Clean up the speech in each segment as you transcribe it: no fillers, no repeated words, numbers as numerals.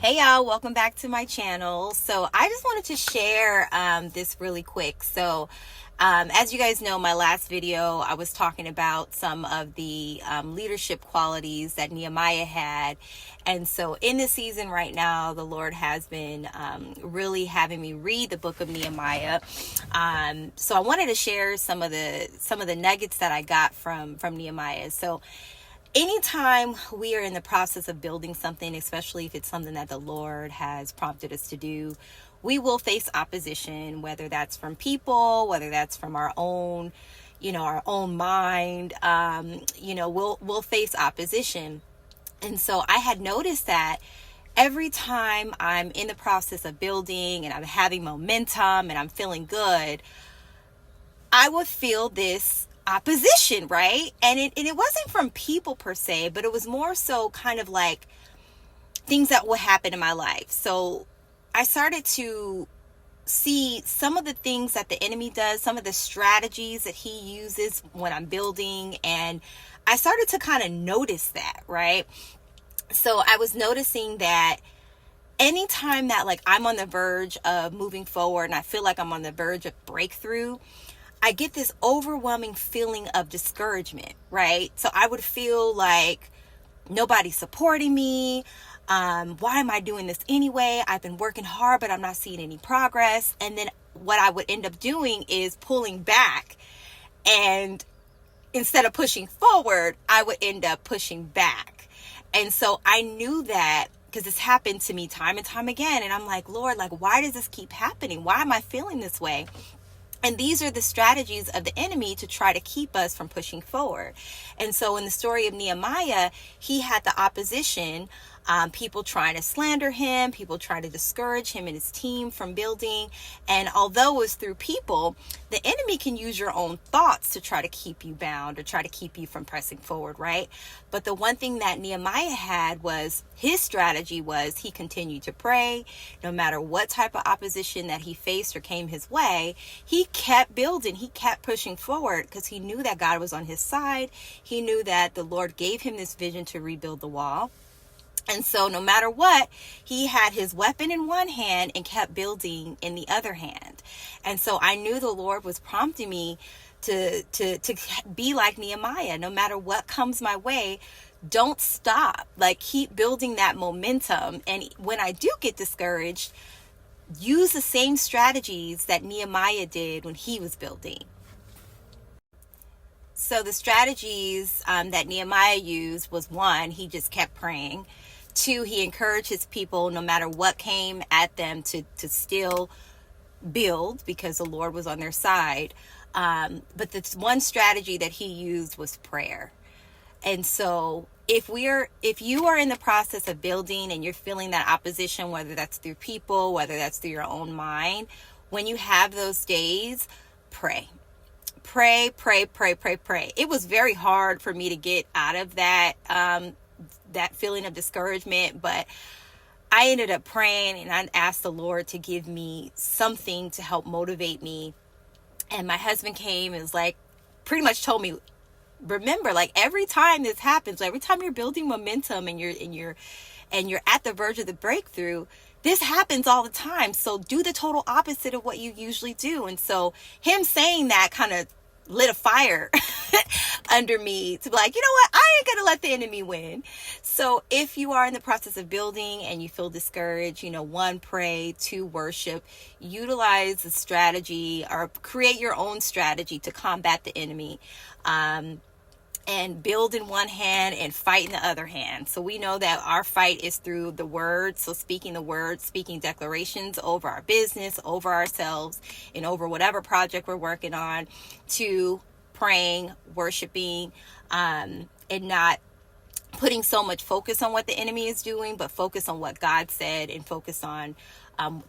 Hey y'all, welcome back to my channel. So I just wanted to share this really quick. As you guys know, my last video, I was talking about some of the leadership qualities that Nehemiah had. And so in this season right now, the Lord has been really having me read the book of Nehemiah. So I wanted to share some of the nuggets that I got from Nehemiah. So anytime we are in the process of building something, especially if it's something that the Lord has prompted us to do, we will face opposition, whether that's from people, whether that's from our own mind. We'll face opposition. And so I had noticed that every time I'm in the process of building and I'm having momentum and I'm feeling good, I would feel this opposition, right? And it wasn't from people per se, but it was more so kind of like things that will happen in my life. So I started to see some of the things that the enemy does, some of the strategies that he uses when I'm building, and I started to kind of notice that, right? So I was noticing that anytime that like I'm on the verge of moving forward and I feel like I'm on the verge of breakthrough, I get this overwhelming feeling of discouragement, right? So I would feel like nobody's supporting me. Why am I doing this anyway? I've been working hard, but I'm not seeing any progress. And then what I would end up doing is pulling back. And instead of pushing forward, I would end up pushing back. And so I knew that because this happened to me time and time again. And I'm like, Lord, like, why does this keep happening? Why am I feeling this way? And these are the strategies of the enemy to try to keep us from pushing forward. And so in the story of Nehemiah, he had the opposition, people trying to slander him, people trying to discourage him and his team from building. And although it was through people, the enemy can use your own thoughts to try to keep you bound or try to keep you from pressing forward, right? But the one thing that Nehemiah had was his strategy was he continued to pray. No matter what type of opposition that he faced or came his way, he kept building, he kept pushing forward because he knew that God was on his side. He knew that the Lord gave him this vision to rebuild the wall. And so no matter what, he had his weapon in one hand and kept building in the other hand. And so I knew the Lord was prompting me to be like Nehemiah. No matter what comes my way, don't stop. Like, keep building that momentum. And when I do get discouraged, use the same strategies that Nehemiah did when he was building. So the strategies that Nehemiah used was, one, he just kept praying. Two, he encouraged his people no matter what came at them to still build because the Lord was on their side. But the one strategy that he used was prayer. And so if you are in the process of building and you're feeling that opposition, whether that's through people, whether that's through your own mind, when you have those days, pray. Pray. It was very hard for me to get out of that feeling of discouragement, but I ended up praying and I asked the Lord to give me something to help motivate me. And my husband came and was like, pretty much told me, remember, like, every time this happens, every time you're building momentum and you're at the verge of the breakthrough, this happens all the time. So do the total opposite of what you usually do. And so him saying that kind of lit a fire under me to be like, you know what? I ain't gonna let the enemy win. So if you are in the process of building and you feel discouraged, one, pray, two, worship, utilize the strategy or create your own strategy to combat the enemy. And build in one hand and fight in the other hand. So we know that our fight is through the word. So speaking the word, speaking declarations over our business, over ourselves, and over whatever project we're working on. To praying, worshiping, and not putting so much focus on what the enemy is doing, but focus on what God said and focus on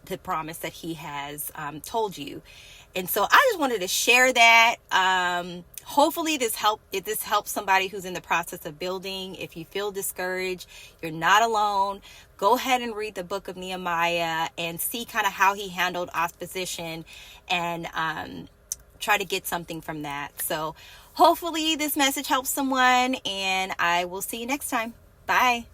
the promise that he has told you. And so I just wanted to share that. Hopefully this helps somebody who's in the process of building. If you feel discouraged, you're not alone. Go ahead and read the book of Nehemiah and see kind of how he handled opposition and try to get something from that. So hopefully this message helps someone, and I will see you next time. Bye.